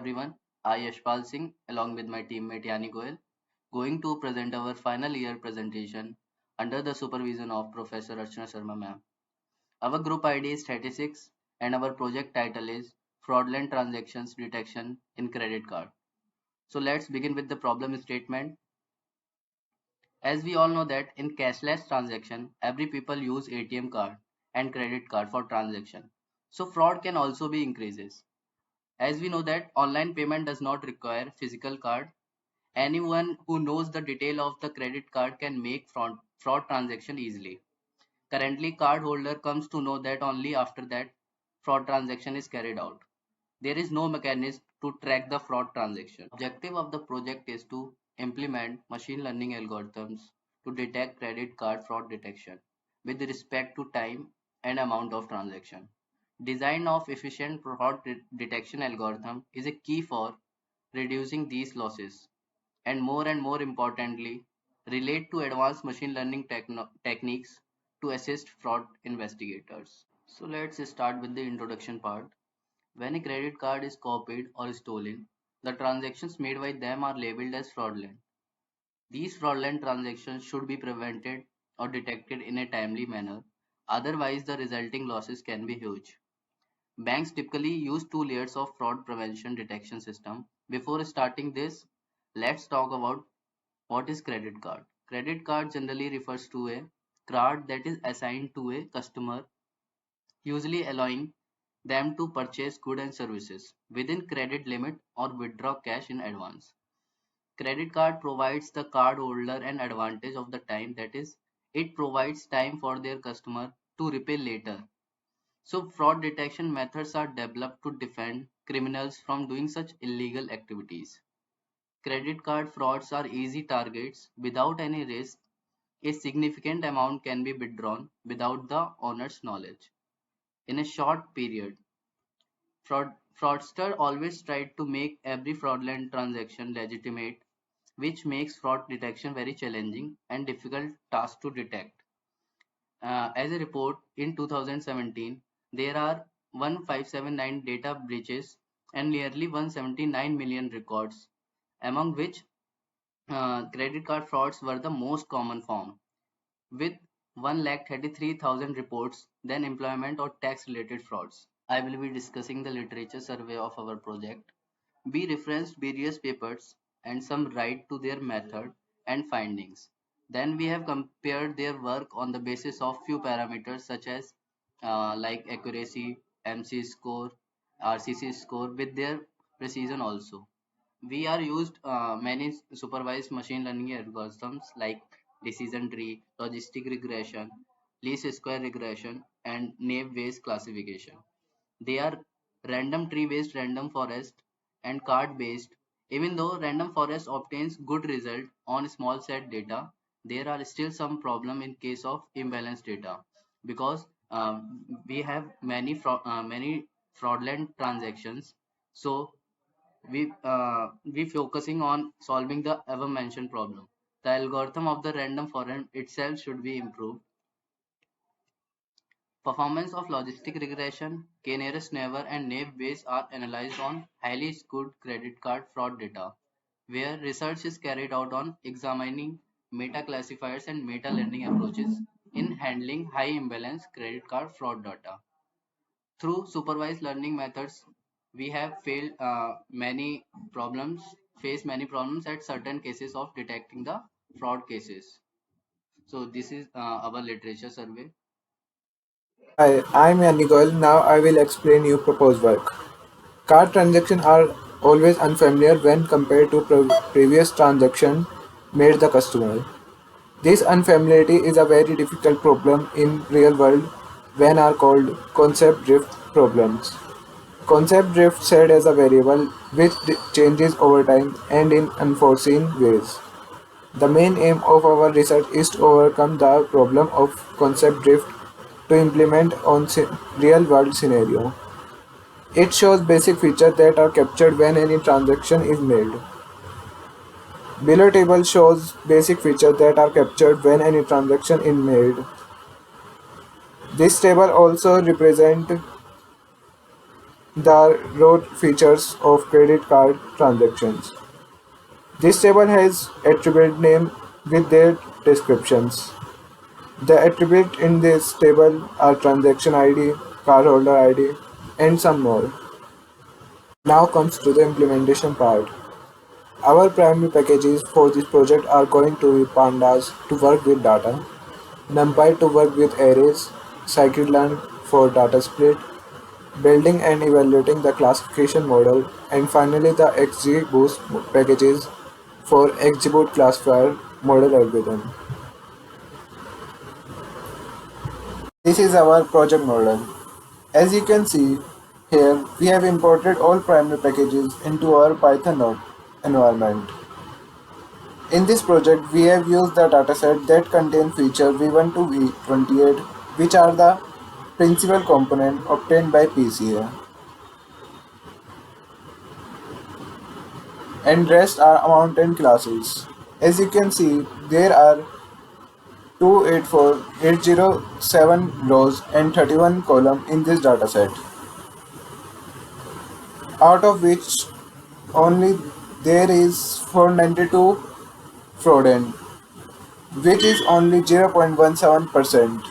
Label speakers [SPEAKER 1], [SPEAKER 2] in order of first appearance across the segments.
[SPEAKER 1] everyone. I Yashpal Singh, along with my teammate Yani Goel, going to present our final year presentation under the supervision of Professor Archana Sharma ma'am. Our group ID is 36 and our project title is Fraudulent Transactions Detection in Credit Card. So let's begin with the problem statement. As we all know that in cashless transaction, every people use ATM card and credit card for transaction. So fraud can also be increases. As we know that online payment does not require physical card. Anyone who knows the detail of the credit card can make fraud transaction easily. Currently, card holder comes to know that only after that fraud transaction is carried out. There is no mechanism to track the fraud transaction. Objective of the project is to implement machine learning algorithms to detect credit card fraud detection with respect to time and amount of transaction. Design of efficient fraud detection algorithm is a key for reducing these losses and more importantly, relate to advanced machine learning techniques to assist fraud investigators. So let's start with the introduction part. When a credit card is copied or stolen, the transactions made by them are labeled as fraudulent. These fraudulent transactions should be prevented or detected in a timely manner, otherwise the resulting losses can be huge. Banks typically use two layers of fraud prevention detection system. Before starting this, let's talk about what is credit card. Credit card generally refers to a card that is assigned to a customer, usually allowing them to purchase goods and services within credit limit or withdraw cash in advance. Credit card provides the card holder an advantage of the time, that is, it provides time for their customer to repay later. So fraud detection methods are developed to defend criminals from doing such illegal activities. Credit card frauds are easy targets without any risk. A significant amount can be withdrawn without the owner's knowledge. In a short period, fraudster always tried to make every fraudulent transaction legitimate, which makes fraud detection very challenging and difficult task to detect. As a report in 2017, there are 1579 data breaches and nearly 179 million records, among which credit card frauds were the most common form, with 1,33,000 reports, then employment or tax related frauds. I will be discussing the literature survey of our project. We referenced various papers and some write to their method and findings. Then we have compared their work on the basis of few parameters such as like accuracy, MC score, RCC score with their precision also. We are used many supervised machine learning algorithms like decision tree, logistic regression, least square regression, and naive Bayes classification. They are random tree based, random forest, and card based. Even though random forest obtains good result on small set data, there are still some problem in case of imbalanced data because we have many fraudulent transactions. So we focusing on solving the above mentioned problem. The algorithm of the random forest itself should be improved. Performance of logistic regression, k-nearest neighbor and naive Bayes are analyzed on highly skewed credit card fraud data, where research is carried out on examining meta-classifiers and meta-learning approaches in handling high imbalance credit card fraud data. Through supervised learning methods, we have faced many problems at certain cases of detecting the fraud cases. So this is our literature survey.
[SPEAKER 2] Hi, I'm Yannigoel. Now I will explain you proposed work. Card transactions are always unfamiliar when compared to previous transaction made the customer. This unfamiliarity is a very difficult problem in real world when are called concept drift problems. Concept drift set as a variable which changes over time and in unforeseen ways. The main aim of our research is to overcome the problem of concept drift to implement on real-world scenario. It shows basic features that are captured when any transaction is made. Below table shows basic features that are captured when any transaction is made. This table also represents the raw features of credit card transactions. This table has attribute name with their descriptions. The attributes in this table are transaction ID, cardholder ID, and some more. Now comes to the implementation part. Our primary packages for this project are going to be pandas to work with data, NumPy to work with arrays, scikit-learn for data split, building and evaluating the classification model, and finally the XGBoost packages for XGBoost classifier model algorithm. This is our project model. As you can see here, we have imported all primary packages into our Python environment. In this project, we have used the dataset that contain features V1 to V28, which are the principal component obtained by PCA, and rest are amount and classes. As you can see, there are 284,807 rows and 31 columns in this dataset, out of which only there is 492 fraudulent, which is only 0.17%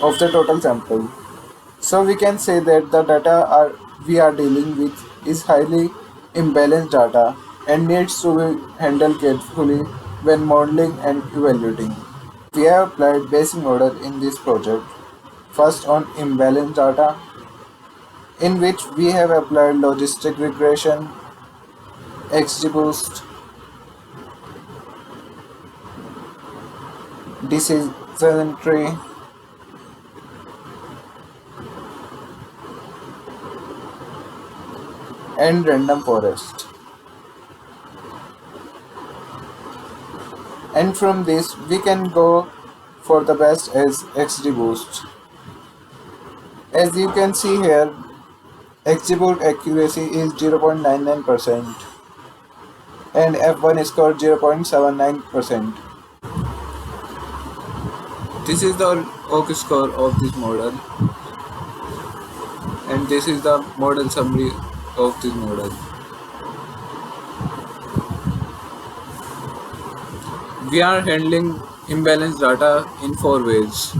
[SPEAKER 2] of the total sample. So we can say that the we are dealing with is highly imbalanced data and needs to be handled carefully when modeling and evaluating. We have applied basic model in this project. First on imbalanced data, in which we have applied logistic regression, XGBoost, decision tree, and random forest. And from this we can go for the best as XGBoost. As you can see here, XGBoost accuracy is 0.99% and F1 score 0.79%. This is the oak score of this model, and this is the model summary of this model. We are handling imbalanced data in 4 ways.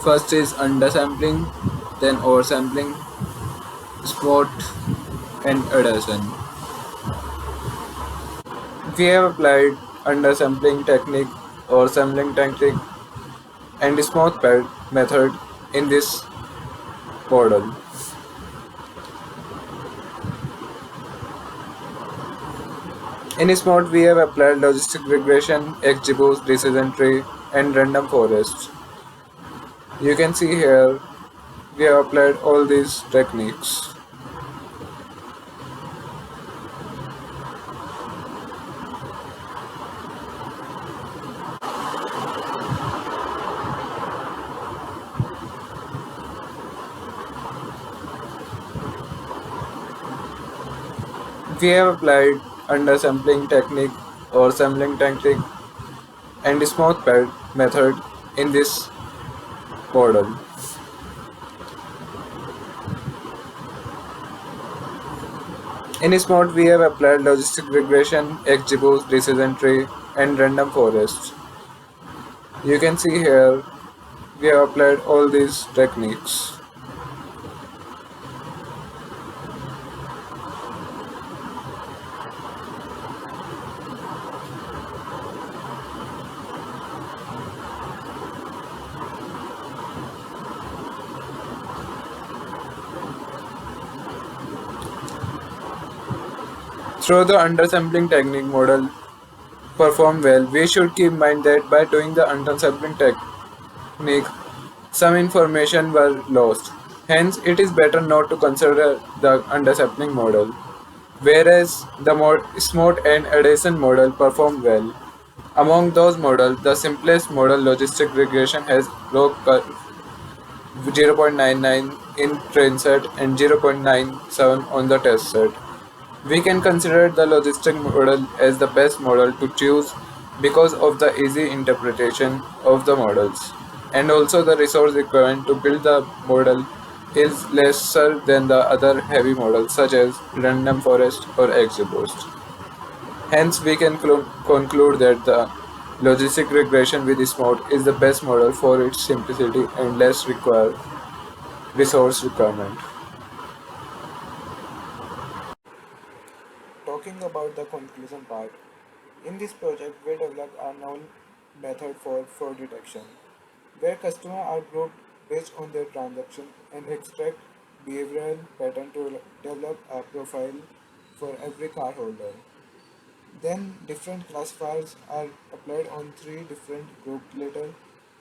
[SPEAKER 2] First is undersampling, then oversampling, spot, and adhesion. We have applied undersampling technique or sampling technique and smooth pad method in this model. In smooth, we have applied logistic regression, XGBoost, decision tree, and random forest. You can see here we have applied all these techniques. We have applied undersampling technique or sampling technique and smooth pad method in this model. In smooth, we have applied logistic regression, XGBoost, decision tree, and random forest. You can see here we have applied all these techniques. Through the undersampling technique model performed well, we should keep in mind that by doing the undersampling technique, some information were lost. Hence, it is better not to consider the undersampling model. Whereas the smooth and adhesion model performed well. Among those models, the simplest model logistic regression has log curve 0.99 in train set and 0.97 on the test set. We can consider the logistic model as the best model to choose because of the easy interpretation of the models and also the resource required to build the model is lesser than the other heavy models such as random forest or XGBoost. Hence, we can conclude that the logistic regression with this mode is the best model for its simplicity and less resource requirement. Talking about the conclusion part, in this project we developed a known method for fraud detection, where customers are grouped based on their transaction and extract behavioral pattern to develop a profile for every cardholder. Then different classifiers are applied on three different groups later.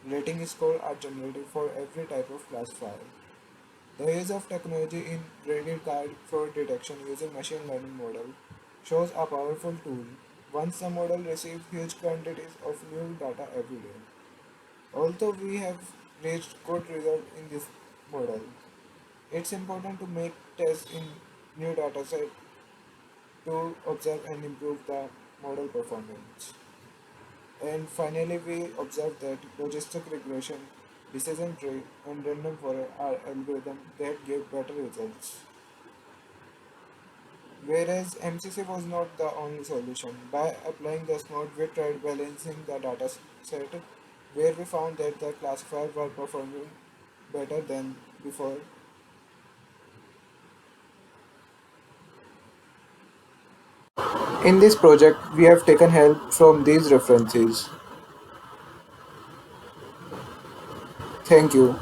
[SPEAKER 2] Rating score are generated for every type of classifier. The use of technology in credit card fraud detection using machine learning model shows a powerful tool once the model receives huge quantities of new data every day. Although we have reached good results in this model, it's important to make tests in new dataset to observe and improve the model performance. And finally, we observe that logistic regression, decision tree, and random forest are algorithms that give better results. Whereas MCC was not the only solution. By applying the SNOT, we tried balancing the data set, where we found that the classifiers were performing better than before. In this project, we have taken help from these references. Thank you.